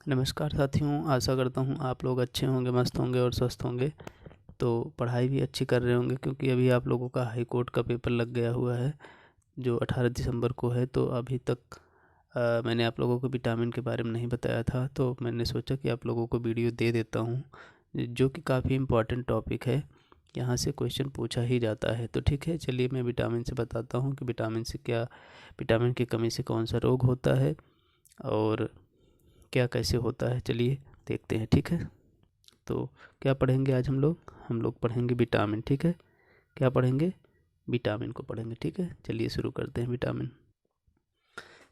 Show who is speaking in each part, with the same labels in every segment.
Speaker 1: नमस्कार साथियों, आशा करता हूँ आप लोग अच्छे होंगे, मस्त होंगे और स्वस्थ होंगे। तो पढ़ाई भी अच्छी कर रहे होंगे क्योंकि अभी आप लोगों का हाई कोर्ट का पेपर लग गया हुआ है जो 18 दिसंबर को है। तो अभी तक मैंने आप लोगों को विटामिन के बारे में नहीं बताया था, तो मैंने सोचा कि आप लोगों को वीडियो दे देता हूँ जो कि काफ़ी इम्पोर्टेंट टॉपिक है। यहाँ से क्वेश्चन पूछा ही जाता है। तो ठीक है, चलिए मैं विटामिन से बताता हूँ कि विटामिन की कमी से कौन सा रोग होता है और क्या कैसे होता है। चलिए देखते हैं, ठीक है। तो क्या पढ़ेंगे आज हम लोग पढ़ेंगे विटामिन, ठीक है। क्या पढ़ेंगे? विटामिन को पढ़ेंगे, ठीक है। चलिए शुरू करते हैं विटामिन।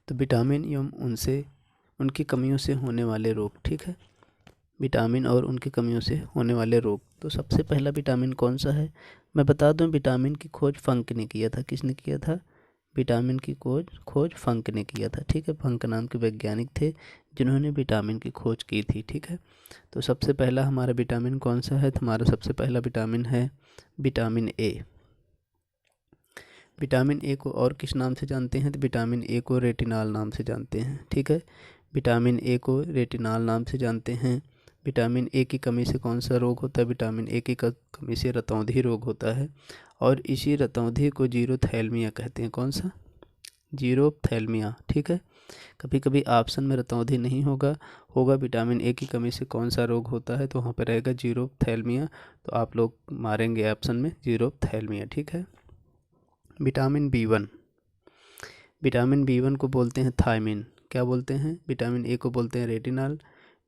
Speaker 1: तो विटामिन एवं उनकी कमियों से होने वाले रोग, ठीक है। विटामिन और उनकी कमियों से होने वाले रोग। तो सबसे पहला विटामिन कौन सा है? मैं बता दूं, विटामिन की खोज फंक ने किया था। किसने किया था? विटामिन की खोज फंक ने किया था, ठीक है। फंक नाम के वैज्ञानिक थे जिन्होंने विटामिन की खोज की थी, ठीक है। तो सबसे पहला हमारा विटामिन कौन सा है? तो हमारा सबसे पहला विटामिन है विटामिन ए। विटामिन ए को और किस नाम से जानते हैं? तो विटामिन ए को रेटिनॉल नाम से जानते हैं, ठीक है। विटामिन ए को रेटिनॉल नाम से जानते हैं। विटामिन ए की कमी से कौन सा रोग होता है? विटामिन ए की कमी से रतौंधी रोग होता है और इसी रतौंधी को जीरोथैल्मिया कहते हैं। कौन सा? जीरोथैल्मिया, ठीक है। कभी कभी ऑप्शन में रतौंधी नहीं होगा विटामिन ए की कमी से कौन सा रोग होता है, तो वहाँ पर रहेगा जीरोथैल्मिया। तो आप लोग मारेंगे ऑप्शन में जीरोथैल्मिया, ठीक है। Vitamin B 1। विटामिन बी 1 को बोलते हैं थायमिन। क्या बोलते हैं? विटामिन ए को बोलते हैं रेटिनॉल,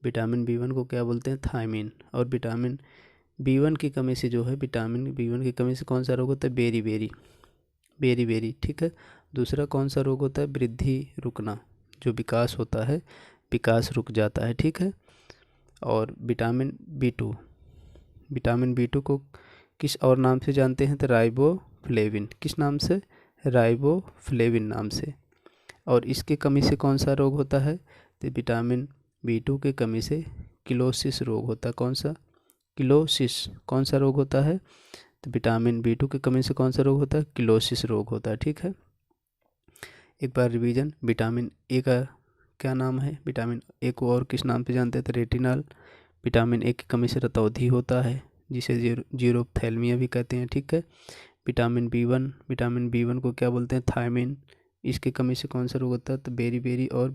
Speaker 1: विटामिन बी 1 को क्या बोलते हैं? थायमिन। और विटामिन बी 1 की कमी से जो है, विटामिन बी 1 की कमी से कौन सा रोग होता है? बेरी, ठीक है। दूसरा कौन सा रोग होता है? वृद्धि रुकना, जो विकास होता है, विकास रुक जाता है, ठीक है। और विटामिन बी टू को किस और नाम से जानते हैं? तो राइबोफ्लेविन। किस नाम से? राइबोफ्लेविन नाम से। और इसके कमी से कौन सा रोग होता है? तो विटामिन बी 2 की कमी से किलोसिस रोग होता है। कौन सा? किलोसिस। कौन सा रोग होता है? तो विटामिन बी 2 की कमी से कौन सा रोग होता है? किलोसिस रोग होता है, ठीक है। एक बार रिवीजन, विटामिन ए का क्या नाम है? विटामिन ए को और किस नाम से जानते हैं? तो रेटिनॉल। विटामिन ए की कमी से रतौंधी होता है जिसे जीरोथैल्मिया भी कहते हैं, ठीक है। विटामिन बी वन को क्या बोलते हैं? थायमिन। इसकी कमी से कौन सा रोग होता है? तो बेरी और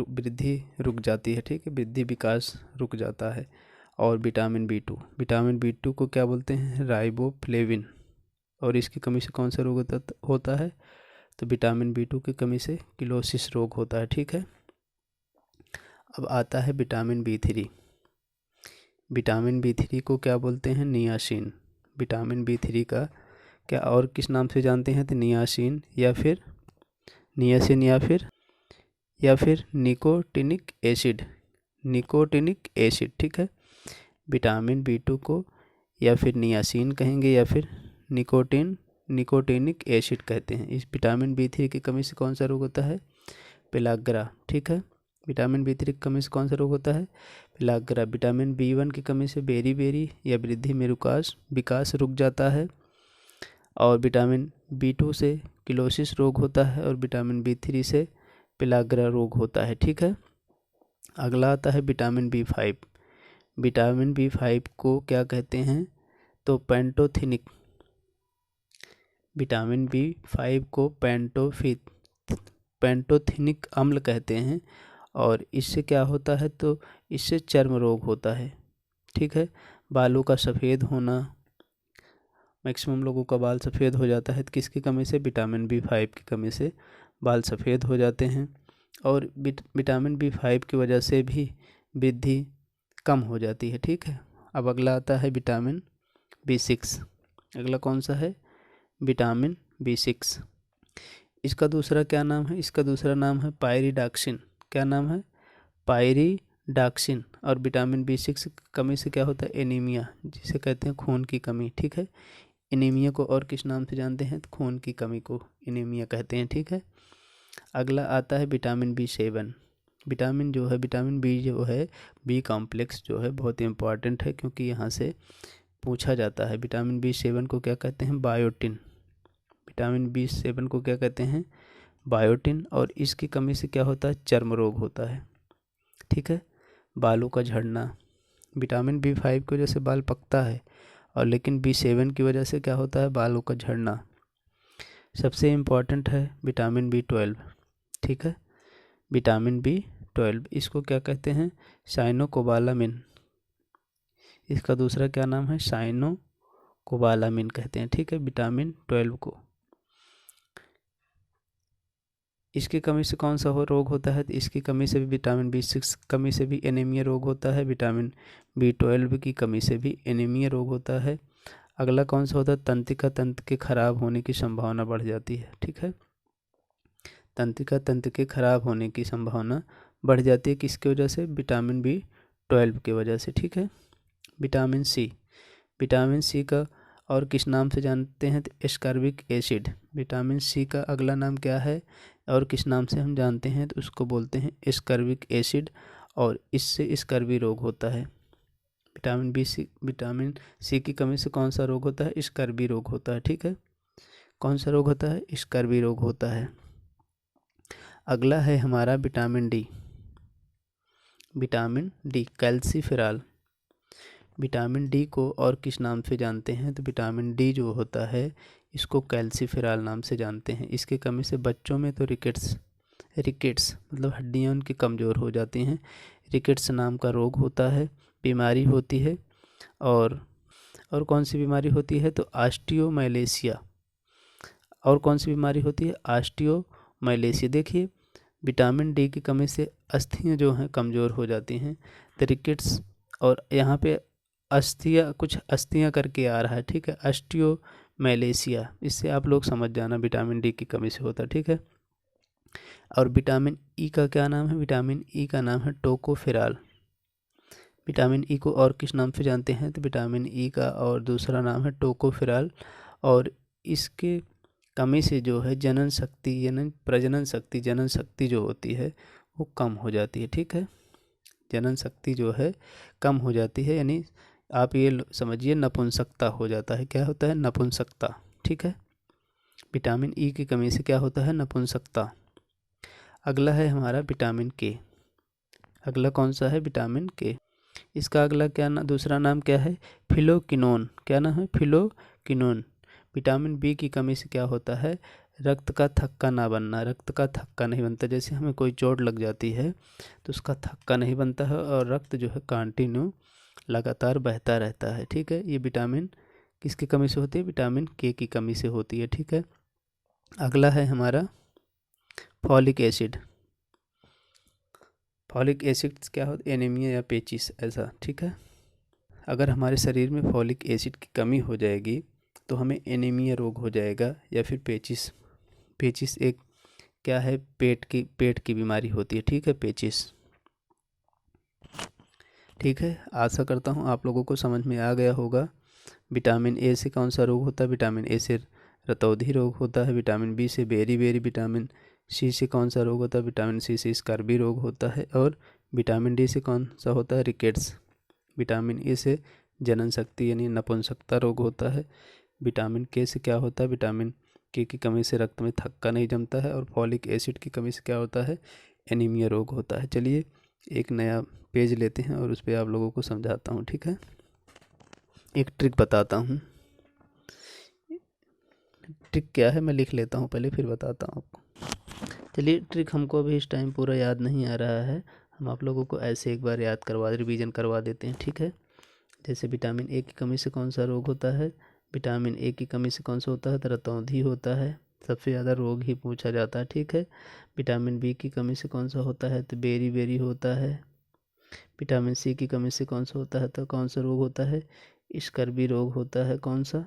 Speaker 1: वृद्धि रुक जाती है, ठीक है। वृद्धि विकास रुक जाता है। और विटामिन बी 2 को क्या बोलते हैं? राइबोफ्लेविन। और इसकी कमी से कौन सा रोग होता है? तो विटामिन बी 2 की कमी से किलोसिस रोग होता है, ठीक है। अब आता है विटामिन बी 3। विटामिन बी 3 को क्या बोलते हैं? नियासिन। विटामिन बी 3 का क्या और किस नाम से जानते हैं? तो नियासिन या फिर निकोटिनिक एसिड, ठीक है। विटामिन बी 2 को या फिर नियासिन कहेंगे या फिर निकोटिनिक एसिड कहते हैं। इस विटामिन बी 3 की कमी से कौन सा रोग होता है? पेलाग्रा, ठीक है। विटामिन बी 3 की कमी से कौन सा रोग होता है? पेलाग्रा। विटामिन बी 1 की कमी से बेरी या वृद्धि में विकास रुक जाता है। और विटामिन बी 2 से किलोसिस रोग होता है और विटामिन बी 3 से पेलाग्रा रोग होता है, ठीक है। अगला आता है विटामिन बी 5। विटामिन बी 5 को क्या कहते हैं? तो विटामिन बी 5 को पेंटोथेनिक अम्ल कहते हैं। और इससे क्या होता है? तो इससे चर्म रोग होता है, ठीक है। बालों का सफ़ेद होना, मैक्सिमम लोगों का बाल सफ़ेद हो जाता है, तो किसकी कमी से? विटामिन बी 5 की कमी से बाल सफ़ेद हो जाते हैं। और विटामिन बी 5 की वजह से भी वृद्धि कम हो जाती है, ठीक है। अब अगला आता है विटामिन बी 6। अगला कौन सा है? Vitamin B 6। इसका दूसरा क्या नाम है? इसका दूसरा नाम है पायरिडॉक्सिन। क्या नाम है? पायरिडॉक्सिन। और विटामिन बी 6 की कमी से क्या होता है? एनीमिया, जिसे कहते हैं खून की कमी, ठीक है। एनीमिया को और किस नाम से जानते हैं? तो खून की कमी को एनीमिया कहते हैं, ठीक है। अगला आता है विटामिन बी 7। विटामिन बी जो है, बी कॉम्प्लेक्स जो है, बहुत ही इंपॉर्टेंट है क्योंकि यहाँ से पूछा जाता है। विटामिन बी 7 को क्या कहते हैं? बायोटिन। विटामिन बी 7 को क्या कहते हैं? बायोटिन। और इसकी कमी से क्या होता है? चर्म रोग होता है। ठीक है। बालों का झड़ना, विटामिन B5 की वजह से बाल पकता है और लेकिन B7 की वजह से क्या होता है, बालों का झड़ना। सबसे इम्पॉर्टेंट है विटामिन B12, ठीक है। विटामिन B12 इसको क्या कहते हैं, साइनोकोबालामिन, इसका दूसरा क्या नाम है, साइनोकोबालामिन कहते हैं, ठीक है, विटामिन 12 को। इसकी कमी से कौन सा रोग होता है, तो इसकी कमी से भी विटामिन B6 कमी से भी एनीमिया रोग होता है, विटामिन B12 की कमी से भी एनीमिया रोग होता है। अगला कौन सा होता है, तंत्रिका तंत्र के खराब होने की संभावना बढ़ जाती है, ठीक है। तंत्रिका तंत्र के खराब होने की संभावना बढ़ जाती है, किसकी वजह से, विटामिन B12 की वजह से, ठीक है। विटामिन सी, विटामिन सी का और किस नाम से जानते हैं, तो एस्कॉर्बिक एसिड। विटामिन सी का अगला नाम क्या है और किस नाम से हम जानते हैं, तो उसको बोलते हैं एस्कॉर्बिक एसिड, और इससे स्कर्वी रोग होता है। विटामिन सी की कमी से कौन सा रोग होता है, स्कर्वी रोग होता है, ठीक है। कौन सा रोग होता है, स्कर्वी रोग होता है। अगला है हमारा vitamin D. Vitamin D, calciferol. Vitamin D को और किस नाम से जानते हैं, तो विटामिन डी जो होता है इसको कैल्सीफेरॉल नाम से जानते हैं। इसकी कमी से बच्चों में तो रिकेट्स मतलब हड्डियां उनकी कमज़ोर हो जाती हैं, रिकेट्स नाम का रोग होता है, बीमारी होती है। और कौन सी बीमारी होती है, तो ऑस्टियोमाइलेशिया। और कौन सी बीमारी होती है, ऑस्टियोमाइलेशिया। देखिए, विटामिन डी की कमी से अस्थियां जो हैं कमज़ोर हो जाती हैं, तो रिकेट्स, और यहाँ पे कुछ अस्थियां करके आ रहा है, ठीक है, ऑस्टियोमाइलेशिया, इससे आप लोग समझ जाना विटामिन डी की कमी से होता है, ठीक है। और विटामिन ई का क्या नाम है, विटामिन ई का नाम है टोकोफेरॉल। विटामिन ई को और किस नाम से जानते हैं, तो विटामिन ई का और दूसरा नाम है टोकोफेरॉल, और इसके कमी से जो है जनन शक्ति जो होती है वो कम हो जाती है, ठीक है। जनन शक्ति जो है कम हो जाती है, यानी आप ये समझिए नपुंसकता हो जाता है। क्या होता है, नपुंसकता, ठीक है। विटामिन ई की कमी से क्या होता है, नपुंसकता। अगला है हमारा विटामिन के। अगला कौन सा है, विटामिन के। इसका अगला दूसरा नाम क्या है, फिलोक्विनोन। क्या नाम है, फिलोक्विनोन। विटामिन बी की कमी से क्या होता है, रक्त का थक्का ना बनना, रक्त का थक्का नहीं बनता। जैसे हमें कोई चोट लग जाती है तो उसका थक्का नहीं बनता है और रक्त जो है कंटिन्यू लगातार बहता रहता है, ठीक है। ये विटामिन किसकी कमी से होती है, विटामिन के की कमी से होती है, ठीक है। अगला है हमारा फॉलिक एसिड। फॉलिक एसिड क्या होता है, एनीमिया या पेचिस, ऐसा, ठीक है। अगर हमारे शरीर में फॉलिक एसिड की कमी हो जाएगी तो हमें एनीमिया रोग हो जाएगा या फिर पेचिस। पेचिस एक क्या है, पेट की बीमारी होती है, ठीक है, पेचिस, ठीक है। आशा करता हूँ आप लोगों को समझ में आ गया होगा। विटामिन ए से कौन सा रोग होता है, विटामिन ए से रतौंधी रोग होता है। विटामिन बी से बेरी। विटामिन सी से कौन सा रोग होता है, विटामिन सी से स्कर्वी रोग होता है। और विटामिन डी से कौन सा होता है, रिकेट्स। विटामिन ए से जनन शक्ति यानी नपुंसकता रोग होता है। विटामिन के से क्या होता है, विटामिन के की कमी से रक्त में थक्का नहीं जमता है। और फॉलिक एसिड की कमी से क्या होता है, एनीमिया रोग होता है। चलिए एक नया पेज लेते हैं और उस पर आप लोगों को समझाता हूँ, ठीक है। एक ट्रिक बताता हूँ। ट्रिक क्या है मैं लिख लेता हूँ पहले, फिर बताता हूँ आपको। चलिए, ट्रिक हमको अभी इस टाइम पूरा याद नहीं आ रहा है, हम आप लोगों को ऐसे एक बार याद रिवीजन करवा देते हैं, ठीक है। जैसे विटामिन ए की कमी से कौन सा रोग होता है, विटामिन ए की कमी से कौन सा होता है, तो रतौंधी होता है, सबसे ज़्यादा रोग ही पूछा जाता है, ठीक है। विटामिन बी की कमी से कौन सा होता है, तो बेरी होता है। विटामिन सी की कमी से कौन सा होता है, तो कौन सा रोग होता है, स्कर्वी रोग होता है। कौन सा,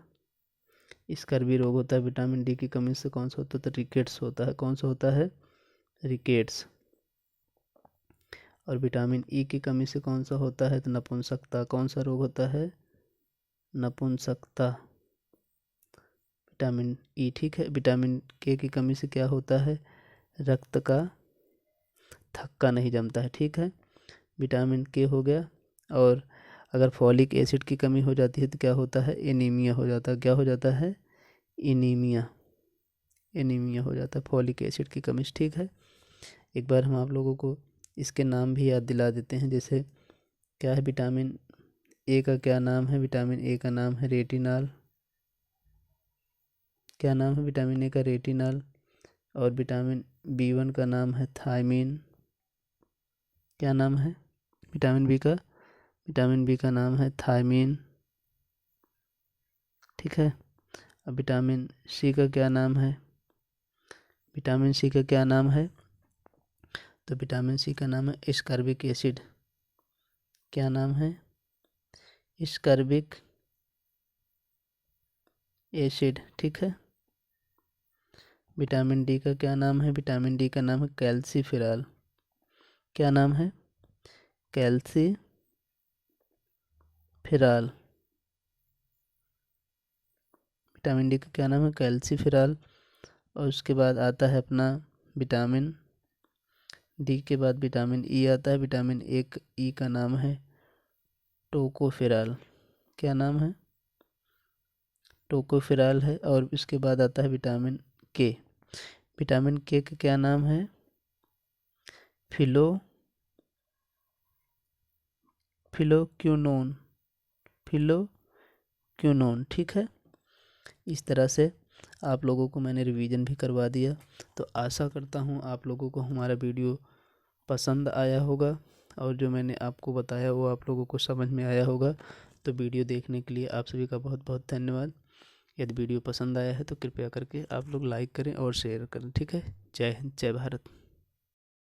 Speaker 1: स्कर्वी रोग होता है। विटामिन डी की कमी से कौन सा होता है, तो रिकेट्स होता है। कौन सा होता है, रिकेट्स। और विटामिन ई की कमी से कौन सा होता है, तो नपुंसकता। कौन सा रोग होता है, नपुंसकता, विटामिन ई, ठीक है। विटामिन के की कमी से क्या होता है, रक्त का थक्का नहीं जमता है, ठीक है। विटामिन के हो गया। और अगर फॉलिक एसिड की कमी हो जाती है तो क्या होता है, एनीमिया हो जाता है। क्या हो जाता है, एनीमिया हो जाता है फॉलिक एसिड की कमी से, ठीक है। एक बार हम आप लोगों को इसके नाम भी याद दिला देते हैं। जैसे क्या है, विटामिन ए का क्या नाम है? विटामिन ए का नाम है रेटिनॉल। क्या नाम है विटामिन ए का? रेटिनॉल। और विटामिन बी वन का नाम है थायमीन। क्या नाम है विटामिन बी का? विटामिन बी का नाम है थायमीन। ठीक है। अब विटामिन सी का क्या नाम है? विटामिन सी का क्या नाम है? तो विटामिन सी का नाम है एस्कॉर्बिक एसिड। क्या नाम है? Ascorbic acid. ठीक है। विटामिन डी का क्या नाम है? विटामिन डी का नाम है कैल्सीफेरॉल। क्या नाम है? कैल्सीफेरॉल। विटामिन डी का क्या नाम है? कैल्सीफेरॉल। और उसके बाद आता है अपना विटामिन डी के बाद विटामिन ई आता है। विटामिन ई का नाम है टोकोफेरॉल। क्या नाम है? टोकोफेरॉल है। और इसके बाद आता है विटामिन के। विटामिन के का क्या नाम है? फिलोक्विनोन। फिलोक्विनोन। ठीक है। इस तरह से आप लोगों को मैंने रिवीजन भी करवा दिया। तो आशा करता हूँ आप लोगों को हमारा वीडियो पसंद आया होगा और जो मैंने आपको बताया वो आप लोगों को समझ में आया होगा। तो वीडियो देखने के लिए आप सभी का बहुत बहुत धन्यवाद। यदि वीडियो पसंद आया है तो कृपया करके आप लोग लाइक करें और शेयर करें। ठीक है। जय हिंद, जय भारत।